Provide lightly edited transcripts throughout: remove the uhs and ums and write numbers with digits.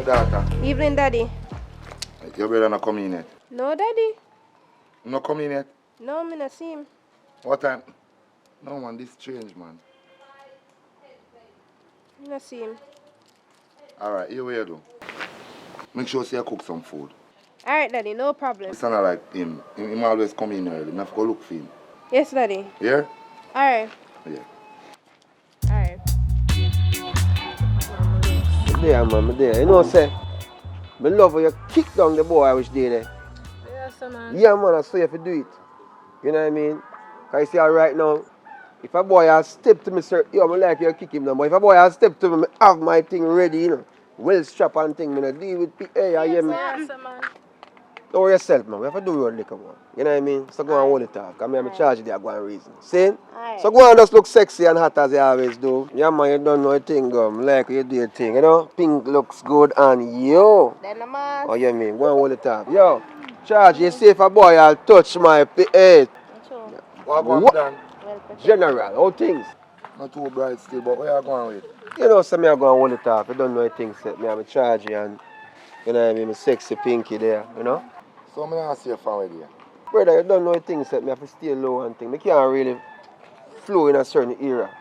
my daughter. Evening, Daddy. Your brother not come in yet? No, Daddy. Not come in yet? No, me not see him. What time? No, man, this strange, man. Me not see him. Alright, here we do. Make sure you cook some food. Alright, Daddy, no problem. It's not like him. Him always come in early. I have to go look for him. Yes, Daddy. Yeah? Alright. Yeah. Alright. There, man, there. You know, say, I love how you kick down the boy I was there. Yes, man. Yeah, man, I saw you have to do it. You know what I mean? Because you see, right now, if a boy has stepped to me, sir, yo, I like you kick him now. But if a boy has stepped to me, I have my thing ready, you know. Well strap and thing, man. I deal with hey, I hear me. Yes, man. Don't worry yourself, man. We have to do your liquor, man. You know what I mean? So go and hold it off. Because I'm charge you there, go and reason. See? So go and just look sexy and hot as you always do. Yeah, man, you don't know a thing, like you do your thing, you know? Pink looks good and yo. Then the man. Oh, you mean? Go and hold it off. Yo, charge, you see if a boy will touch my head. What? Done? General, all things. Not too bright still, but where you going with? You know, so me I go and hold it off. You don't know a thing, set me. I'm charge you and, you know what I mean? My sexy pinky there, you know? So I'm not see you from where there. Brother, you don't know a thing, set me. I have to stay low and thing. I can't really flow in a certain era.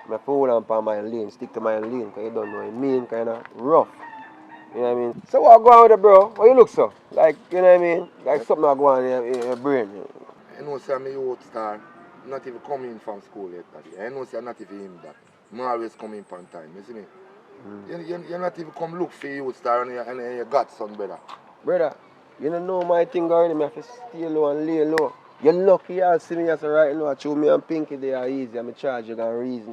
I have to hold on for my lane, stick to my lane, because you don't know what I mean, kind of rough. You know what I mean? So what go on with it, bro? What you look so? Like, you know what I mean? Like something that go on in your brain. You know, say I'm a youth star. Not even coming from school yet, Daddy. I know say I'm not even him that. I'm always coming on time, you see me? You're not even come look for youth star and you got son, brother. Brother, you don't know my thing already. I have to stay low and lay low. You're lucky you see me as a right now. Chew me and Pinky, they are easy. I'm charge you and reason.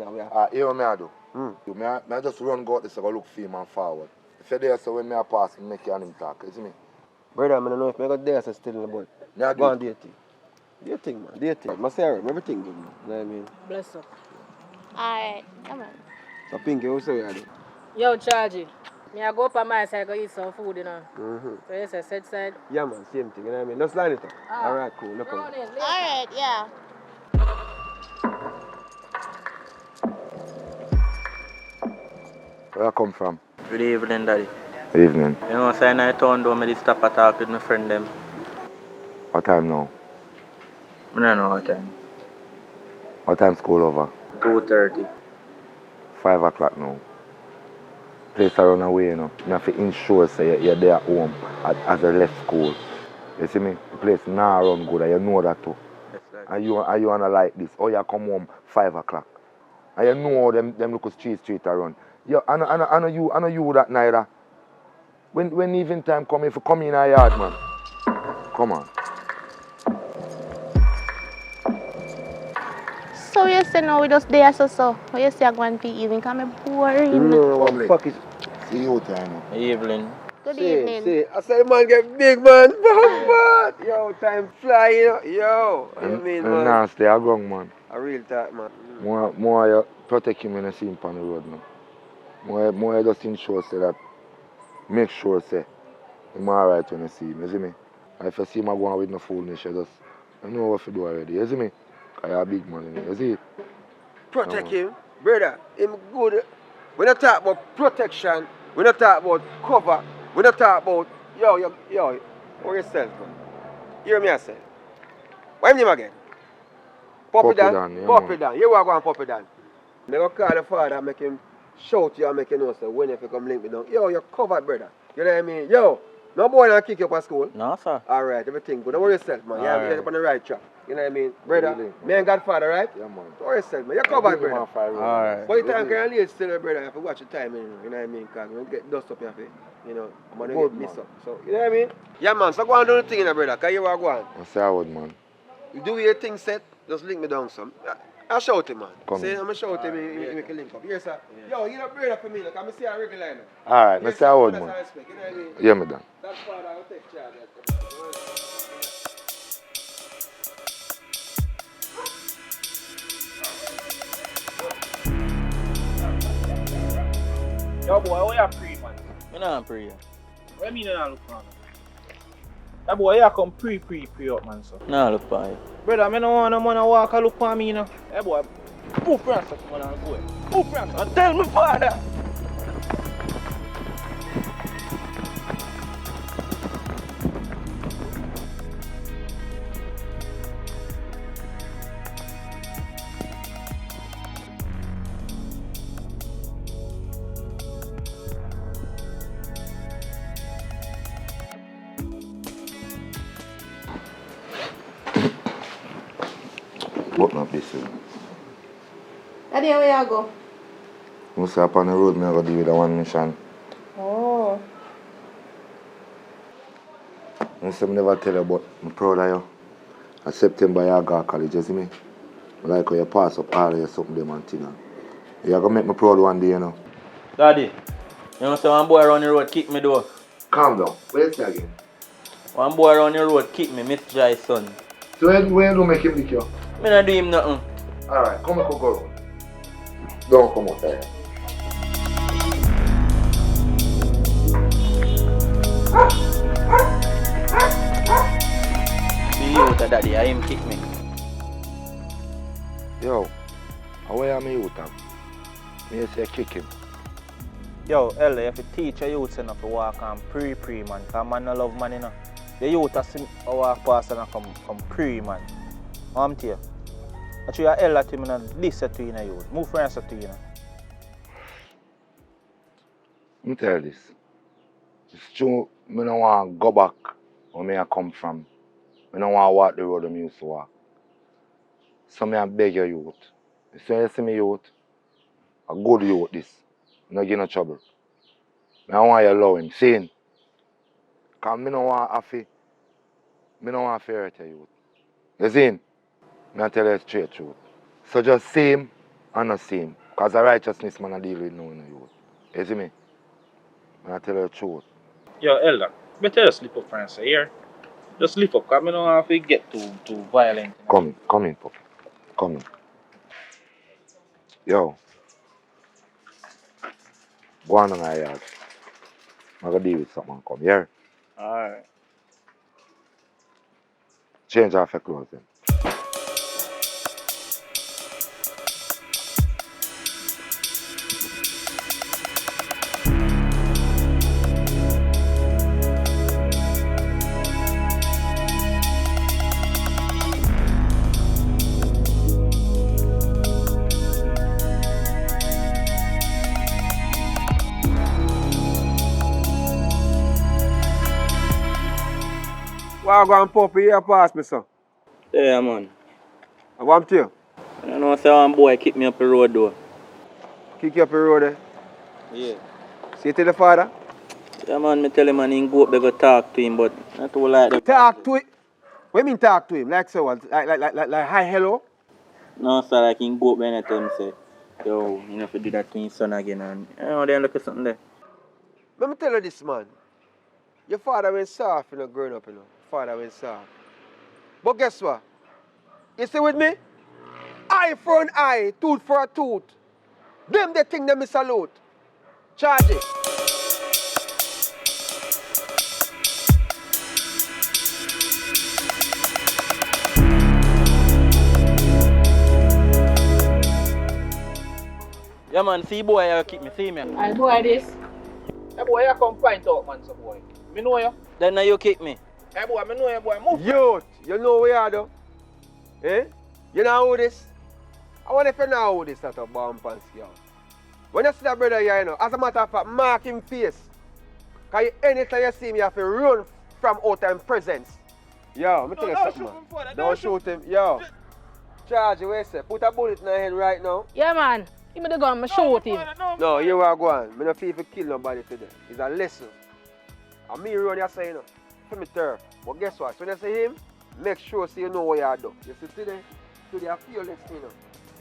Here what I do. I just run go out this and go look for him and forward. If you're there, so when I pass him, make you and him talk. You see me? Brother, I don't know if I got there, so still in the boat. Yeah, go on, do your thing. Do your thing, man. Do your thing. I say everything good, man. You know what I mean? Bless up. Alright, come on. So Pinky, what's your idea? Yo, Chargy. Me I go up on my side, go eat some food, you know. So you say set side? Yeah, man, same thing, you know what I mean? Just line it up. Alright, cool, no problem. Alright, yeah. Where you come from? Good evening, Daddy. Good evening. You know, saying I turned down, I stop and talk with my friend them. What time now? I don't know what time. What time school over? 2:30. 5 o'clock now. Place around away, you know. You have to ensure say you're there at home as you left school. You see me? The place now run good and you know that too. Yes, sir. And you wanna like this. Or you come home 5 o'clock. And you know them look street around. Yo, I know you that neither. When evening time come, if you come in our yard, man. Come on. So you say now we just there so. What you say I'm going to be evening? Because I'm boring. No, what fuck is... See you time. Evening. Good evening. See, I said the man get big, man. But, yo, time fly, you know. Yo, you mean, man? Nasty, I go, man. A real talk, man. More you protect him when you see him on the road now. More you just ensure say that, make sure say, I'm alright when you see him, you see me? And if you see him going with no foolness, you just, you know what to do already, you see me? Because you're a big man, you see it? Protect him, brother. Him good. We don't talk about protection. We don't talk about cover. We don't talk about, yo, for yourself, man. Hear me, I say. What's his name again? Poppy Dan. Yeah, Poppy Dan. You want to go and Poppy Dan. I go call the father and make him shout you and make you know, so when if you come link me down, yo, you're covered, brother. You know what I mean? Yo, no boy don't kick you up at school. No, sir. All right, everything good. Don't worry yourself, man. You're up on the right track. You know what I mean? Brother, Really? me and Godfather, right? Yeah, man. Don't worry yourself, man. You're covered, brother. Alright. But the time can you still, brother, you have to watch the time, you know what I mean? Because when you get dust up, you have to, you know, I'm going to get messed up. So, you know what I mean? Yeah, man, so go and do the thing, brother, because you are going. I say I would, man. You do your thing set, just link me down some. I'll shout him, man. Come See, in. I'm going to shout him, he make a link up. Yes, sir. Yo, you know, brother for me, look, I'm see a regular line. Alright, I say I would, man. You know what I mean? Yeah, me done. That's why I'll take charge of that. Yo, boy, why you pray, man? I don't pray. What mean you not look for me? That boy, you come pray up, man, so. No, look for you. Brother, I don't want no man to walk and look for me, you know. That boy, poof ransom, man, and go. Poof ransom. Tell me, father. But not this way. Daddy, where you go? I say upon the road, I go deal with that one mission. Oh. I say I never tell you, but I'm proud of you. In September, you go to college, you see me? I like how you pass up all of your something them and things. You're going to make me proud one day, you know. Daddy, you know say one boy around the road kick me though. Calm down. Where you say again? One boy around the road kick me, Miss Jai's son. So where you make him lick you? Me not do him nothing. Alright, come and go around. Don't come outside. See you with daddy, I him kick me. Yo, where am I youth? Me say kick him. Yo, Ella, you have to teach your youth enough to walk on pre, man. Because man no love man, you know. The youth has to walk past and from pre, man. I'm tell you. Actually, you Ella to me, listen to you, youth. Move friends to you, know. Let me tell you this. It's true, I don't want to go back where I come from. I don't want to walk the road I used to walk. So I beg your youth. You see me youth, a good youth this. No get no trouble. I want you to allow him. See him. Because I don't want to hurt your youth. You see him? I tell you straight truth. So just see him and not see him. Because the righteousness man I deal with now in the youth. You see me? I tell you the truth. Yo, Ella, better just slip up friends here. Just slip up, because I don't have to get too violent. Come in, puppy. Come in. Yo. Go on my yard. I'm going to deal with something and come here. Alright. Change off your clothes then. Why go and puppy here pass me, son? Yeah, man. I want you. I don't know say one boy kick me up the road though. Kick you up the road there. Yeah. See you tell the father? Yeah, man, me tell him and he go up there go talk to him, but not too like that. Talk to him. What do you mean talk to him? Like so what? Like hi, hello? No, sir, like he go up there and tell him say, yo, you have to do that to his son again and you know, then look at something there. Let me tell you this, man. Your father went soft, you know, growing up, you know. Father went soft. But guess what? You see with me? Eye for an eye, tooth for a tooth. Them the thing them is salute. Charge it. Yeah, man, see boy, you kick me, see me. And boy this. Hey boy, you come point out, man, so boy. Me know you. Then now you kick me. Hey boy, me know you, boy. Move. Youth, you know where you are though? Eh? You know who this? I wonder if you know who this at a bomb and scale. When you see that brother here, you know, as a matter of fact, mark him face. Because anytime you see him, you have to run from out of him presence. Yo, let me tell you something, man. Don't shoot him. Yo. Charge, where you say? Put a bullet in your head right now. Yeah, man. Give me the gun, I shoot him. No, you are going. I don't feel if you kill nobody today. It's a lesson. And me run your side, you know. For me turf. But guess what? So when you see him, make sure so you know what you are doing. You see today I feel this thing.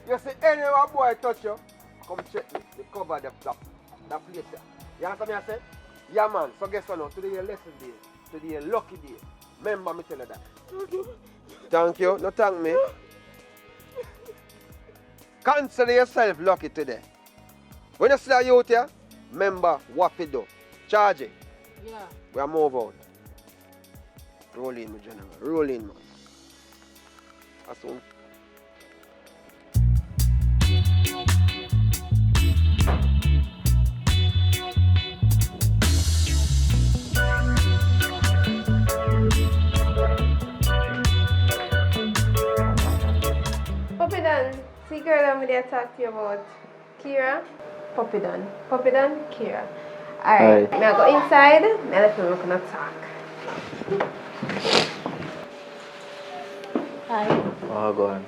You see any boy touch you, come check me. They cover that place there. You understand me I say? Yeah man, so guess what now? Today your lesson day. Today your lucky day. Remember me tell you that. Thank you. No thank me. Consider yourself lucky today. When you see that youth here, remember what you do. Charge it. Yeah. We are move out. Roll in, my general. Roll in, man. That's all. Puppy done. See girl I'm going to talk to you about Kira. Puppy done. Puppy done, Kira. Alright. Now go inside. Now let me look and talk. Hi. Oh, go on.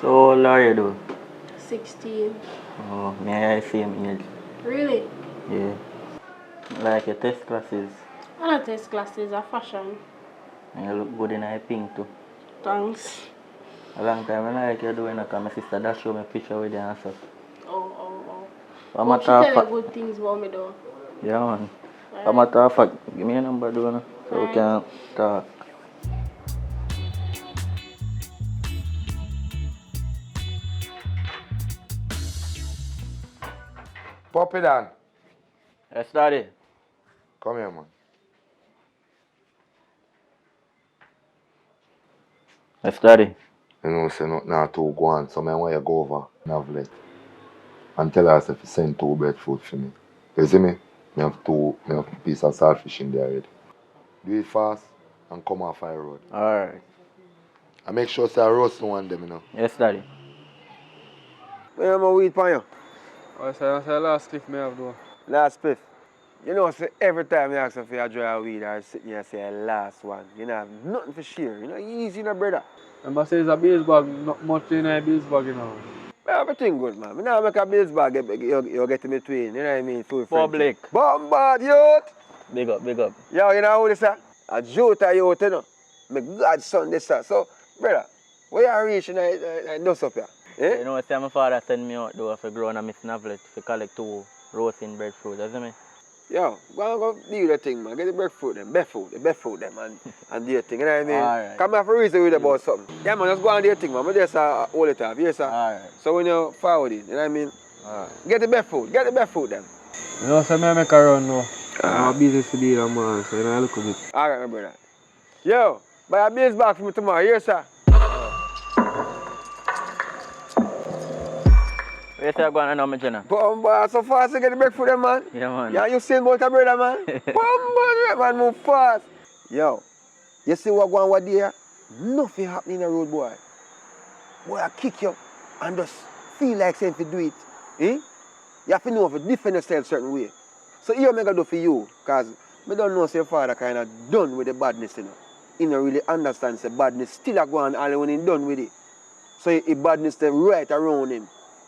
So how old are you though? 16. Oh, me and I same age. Really? Yeah. Like your test classes. I don't test classes of fashion. And you look good in a pink too. Thanks. A long time I like you doing that, 'cause my sister that show me a picture with you and stuff. Oh. But Hope she matter of tell you fact, good things about me though. yeah man. But Alright. matter of fact, give me your number though, no? So we Alright. can talk. Pop it on. Yes, daddy. Come here, man. Yes, daddy. You know, say nothing not too go on, so I want you to go over Navlet and tell us if you send 2 breadfruit for me. You see me? I have 2 piece of saltfish in there already. Do it fast and come off the road. Alright. And make sure say I roast one them, you know. Yes, daddy. Where am I weed for you? I say last cliff me have though. Last spliff. You know, say every time you ask for a dry weed, I sit here and say last one. You know, have nothing for share. You know, easy, you know, brother. Remember say it's a base bag, not much in a base bag, you know. Everything good, man. I now make a bills bag, you get in between. You know what I mean? Full Public. Bombard youth! Big up, big up. Yo, you know who this is? A Jota youth, you know. My godson this is. So, brother, where you reach in a dust up here? Eh? You know, say my father send me out though for grow on a Miss Navlet to collect 2 roasting breadfruit, you see me? Yo, go do the thing, man. Get the breadfruit them, breadfruit them, and do your thing. You know what I mean? Alright. Come have a reason with about something. Yeah, man, just go and do your thing, man. I just hold it up, yes, sir. Alright. So when you forward it, you know what I mean? Alright. Get the breadfruit them. You know, say me make a run now. I'm busy today, man, so you know, I look a bit. Alright, my brother. Yo, buy a bills bag for me tomorrow, yes, sir. Where you say I go on now, my Jenna? Boy, so fast you get the breadfruit them, man. Yeah, man. Yeah, you seen about a brother, man. Boy, man, move fast. Yo, you see what going on there? Nothing happening in the road, boy. Boy, I kick you and just feel like saying to do it. Eh? You have to know if you defend yourself a certain way. So here I'm going to do for you, because I don't know if your father kind of done with the badness, you know. He don't really understand the badness still a go on all when he done with it. So the badness them right around him.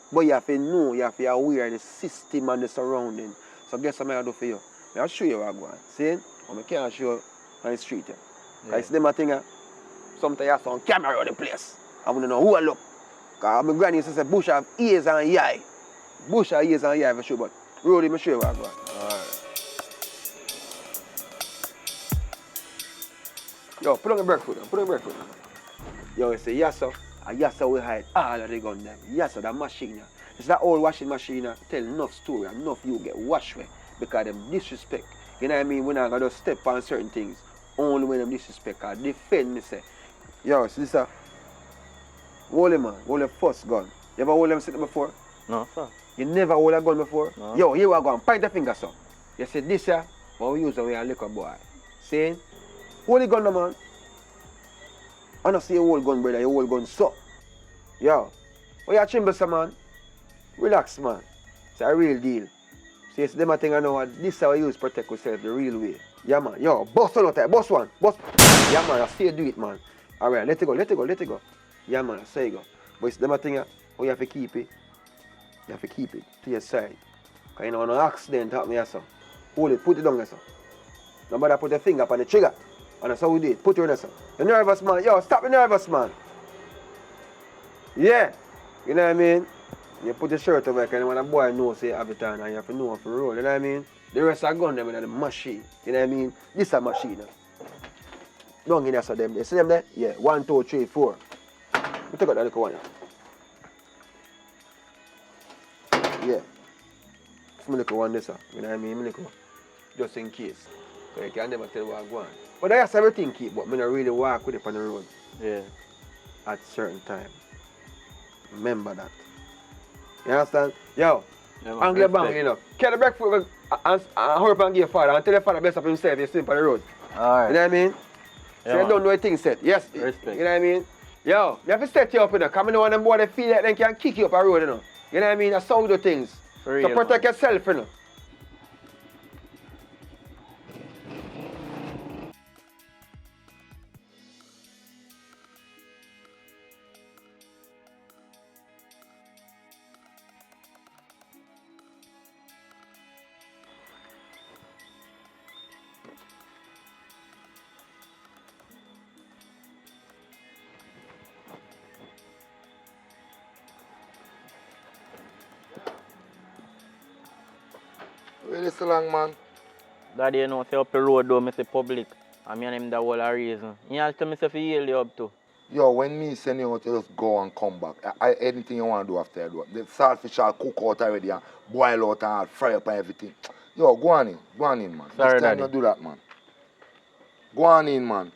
But you have to know, you have to be aware of the system and the surrounding. So guess what I'm going to do for you? I'll show you what I'm going. See? I can't show you on the street. Because it's them a thing, sometimes you have some camera around the place. I want to know who I look. Because my granny used to say, bush have ears and eye. Bush have ears and eye for sure, but road, I'm show you what I'm going. Alright. Yo, put on the breadfruit. Yo, you say, yes, sir. And yes, sir, we hide all of the gun them. Yes, sir, that machine. It's that old washing machine tell enough story, enough you get washed with because them disrespect. You know what I mean? We're not going to step on certain things. Only when them disrespect or defend me say. Yo, so this is hold him, man. Hold the first gun. You ever hold them sitting before? No, sir. You never hold a gun before? No. Yo, here we go. Point the finger, son. You say this here, but we use it when you're a little boy. See? Hold the gun, no, man. I don't see you hold gun, brother. You hold gun, so. Yo, what you tremble, sir, man? Relax, man. It's a real deal. See, it's them a thing I know. This is how we use to protect ourselves the real way. Yeah, man. Yo, bust one out there. Bust one. Bust. Yeah, man. I see you do it, man. All right, let it go. Yeah, man. I say you go. But it's them a thing you have to keep it. You have to keep it to your side. Because you know, no accident happen here, sir. Hold it. Put it down there, sir. Nobody put your finger on the trigger. And that's how we do it. Put it on there, sir. You're nervous, man. Yo, stop being nervous, man. Yeah. You know what I mean? You put your shirt over and when a boy knows say have it on and you have to know how to roll, you know what I mean? The rest are gun them in the machine. You know what I mean? This is a machine. Don't in there so them. You see them there? Yeah. 1, 2, 3, 4. We take out that little one. Yeah. It's my little one this, you know what I mean? My little, just in case. So you can never tell what I go on. But I have everything keep, but I don't really walk with it on the road. Yeah. At certain time. Remember that. You understand? Yo, I'm going to bang, you know. Carry the breakfast and hurry up and give your father and tell your father best of himself you sleep on the road. Alright. You know what I mean? Yeah, so you don't know the thing set. Yes. Respect. You know what I mean? Yo, you have to set you up, you know. Come in on them boy they feel like they can kick you up a road, you know. You know what I mean? That's how we do things. For real, so protect man. yourself, you know. this long, man. Daddy, you know, say up the road though, me say public. I mean him the whole reason. He has to me say for yield you up too. Yo, when me send you out, you just go and come back. Anything you want to do after you do it. The saltfish I'll cook out already and boil out and I'll fry up and everything. Yo, go on in, man. Sorry, Next time Daddy. you do that, man. Go on in, man.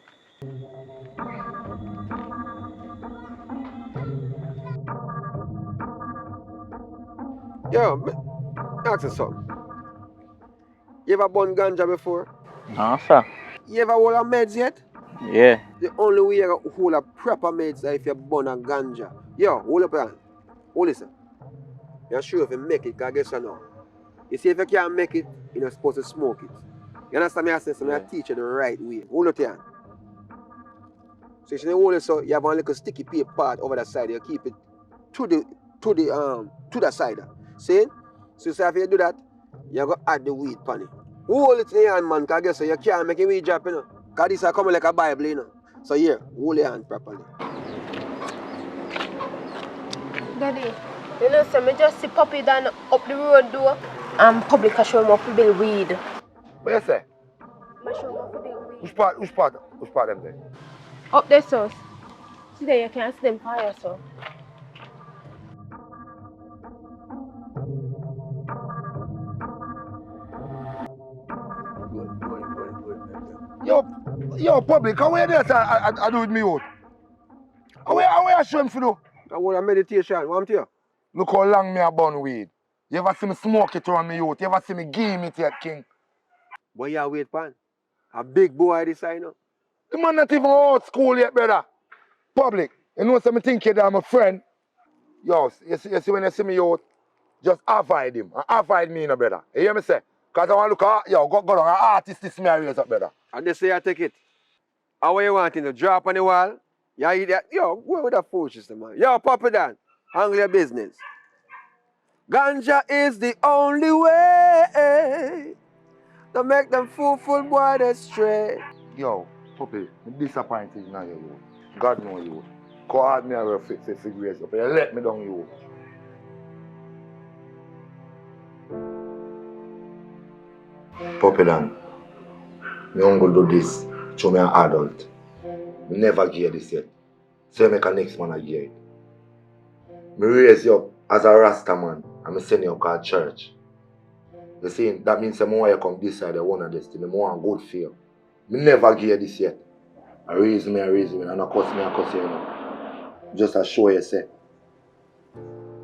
Yo, ask you something. You ever burn ganja before? No, sir. You ever hold a meds yet? Yeah. The only way you can hold a proper meds is if you burn a ganja. Yo, hold up your hand. Hold this. You're sure if you make it, because guess what now? You see, if you can't make it, you're not supposed to smoke it. You understand me? I say, so I teach you the right way. Hold up your hand. So if you hold it, so you have a little sticky paper part over the side. You keep it to the side. See? So if you do that, you go add the weed pan it. Hold it in your hand, man, because guess what? You can't make a weed drop, you know. Because this is coming like a Bible, you know. So here, hold your hand properly. Daddy, you know, so me just see Puppy down up the road door and public a show him up to build weed. What you say? I show him up to build weed. Which part them there? Up there, so. See there, you can see them fire, so. Yo, public, how are this? I do with me out. How are you showing for do? I want a meditation, want you? Look how long me a burn weed. You ever see me smoke it around me youth? You ever see me game it yet, king? But you wait, pan. A big boy this I know. The man not even out school yet, brother. Public, you know something think you that my friend? Yo, you see when you see me out, just avoid him. And avoid me, no brother. You hear me say? Because I want to look at, yo, go down, an artist this me a raise up, brother. And they say I take it. How you want it to drop on the wall? You eat that? Yo, go with that foolishness, man. Yo, pop it down. Handle your business. Ganja is the only way to make them fool boy they stray. Yo, puppy, I'm disappointed now, you. God know you. Call out me a figure up. You let me down, you. Puppy Dan, me uncle do this, show me an adult. Me never gear this yet. So you make a next man a gear it. Me raise you up as a Rasta man and me send you up to church. You see, that means the more you come this side, you want a destiny, the more I'm good for you. Me never gear this yet. I raise me, and I cuss you, you know. Just to show you, say.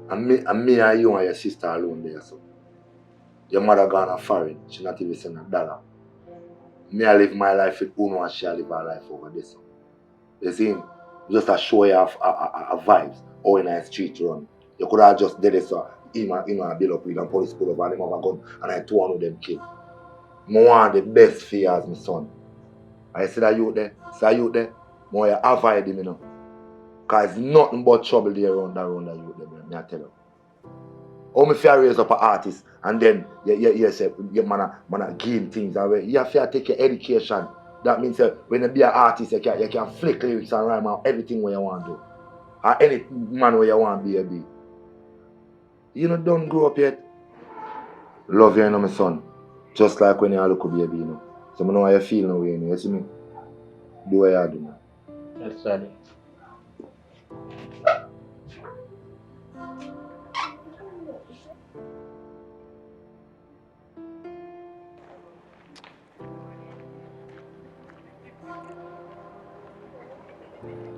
And me and you and your sister alone there, so. Your mother gone a foreign, she not even send $1. Me I live my life with Uno and she live her life over there, so. You see, just to show you a vibes, how in a street run. You could have just did it so him and build up with and police pull up and him have a gun and I two one of them kill. I want the best for you as my son. I see that youth there, more you avoid him, you know. Cause it's nothing but trouble there around that youth there, me I tell you. How me fear raise up an artist and then you say you man game things and you have to take your education. That means when you be an artist you can flick lyrics and rhyme out everything where you want to do. Or any man where you want to be. You know don't grow up yet. Love you, you know, my son. Just like when you look a baby, you know. So I know how you feel now, you know. You see me? Do what you do, man. Yes, Daddy.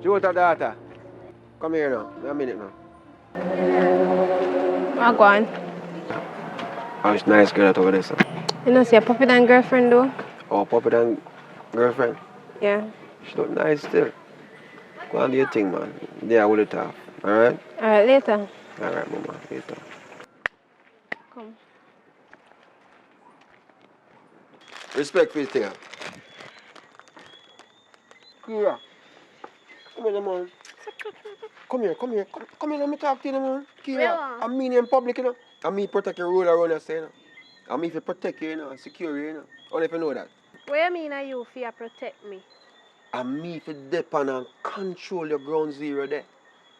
Jota daughter, come here now. A minute now. I go on. Oh, it's nice girl over there, sir. You know, see a Puppy Dan girlfriend though? Oh, Puppy Dan girlfriend. Yeah. She look nice still. Go on do your thing, man. There I will it off. Alright? Alright, later. Alright, mama. Later. Come. Respect for your thing. Kira. Come here, man. Come here. Come here, let me talk to you, man. Kira, Yeah. I'm mean in public, you know. I'm me protect your road around here, you know. I'm me to protect you, you know, secure you, you know. I don't know if you know that. What you mean are you fear protect me? I'm me to depend and control your ground zero there.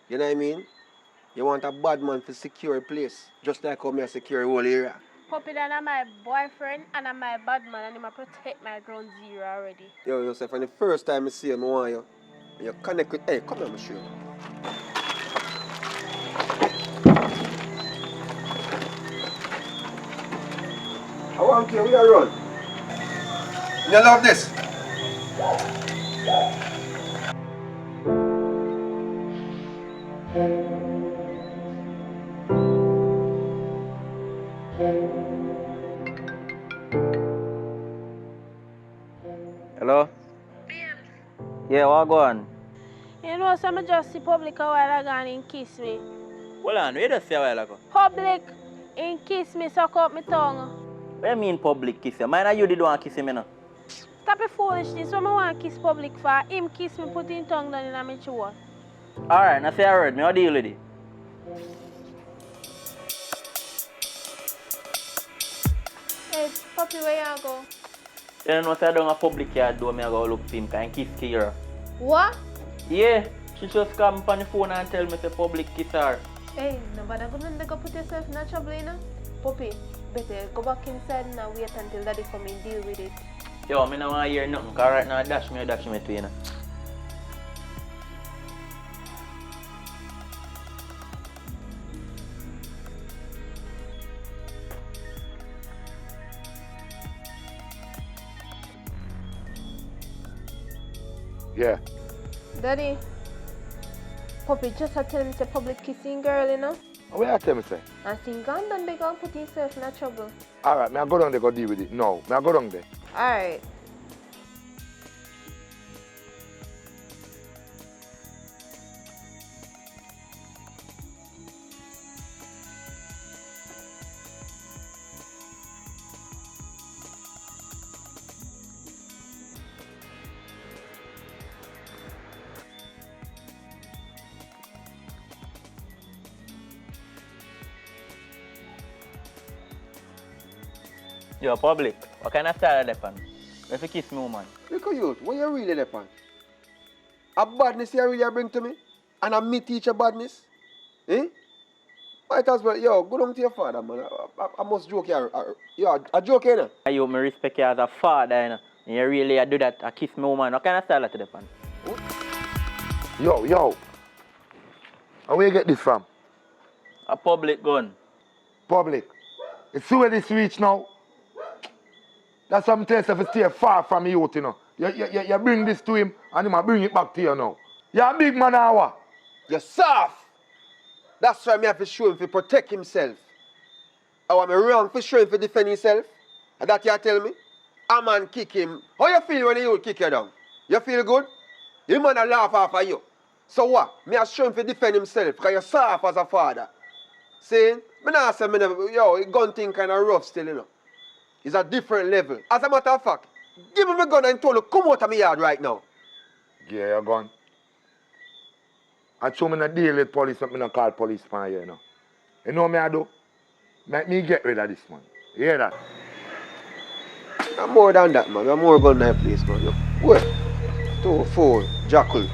You know what I mean? You want a bad man to secure a place, just like how me I secure the whole area. Puppy Dan are my boyfriend and I'm my bad man and he protect my ground zero already. Yo, yourself, and the first time I see him, I want you. And you connect with, hey, come here, I'm show you. I want you, we are run. You love this? Hello? Yeah, what go on? You know, some just see public a while ago and he kiss me. Hold on, where just say a while ago? Public, he kiss me, suck up my tongue. What you mean public kiss you? Mine and you did want to kiss him, you know? Stop your foolishness. When I want to kiss public for him kiss me, put his tongue down in my throat. Alright, now say I heard me, how deal with it? Hey, puppy, where you go? You know, say I don't a public yard door, me I go look for him, can kiss Kira. What? Yeah, she just come on the phone and tell me say public kiss her. Hey, nobody go put yourself in trouble, you know? Puppy, better go back inside and wait until daddy come and deal with it. Yo, I don't want to hear nothing, because right now dash me too, you know. Yeah. Daddy, puppy just tell me it's a public kissing girl, you know? What you tell me say? And think gone done they go put himself in trouble. Alright, me I go down there go deal with it. No, me I go down there. Alright. Yo, public, what kind of style are they on? If you kiss me, woman. Look at you, what you really depend? A badness you really bring to me? And a me teach a badness? Eh? Might as well, yo, go down to your father, man. I must joke here. Yo, I joke here, now. You me respect you as a father, you know. And you really do that, I kiss me, woman. What kind of style are they on? Yo. And where you get this from? A public gun. Public. You see where this reach now? That's why I'm telling you to stay far from the youth, you know. You bring this to him and he might bring it back to you now. You're a big man now, what? You're soft. That's why I have to show him to protect himself. How am I wrong for showing him to defend himself? And that you tell me? A man kick him. How you feel when you kick you down? You feel good? You man a laugh off of you. So what? Me I show him to defend himself because you're soft as a father. See? Me not say me never, yo, gun thing kind of rough still, you know. It's a different level. As a matter of fact, give me my gun and tell you, come out of my yard right now. Yeah, you're gone. I show me not deal with police, but me not call police for you, you know. You know what I do? Make me get rid of this, man. You hear that? I'm more than that, man. I'm more gun in that place, man. Wait. 2, 4, jackal.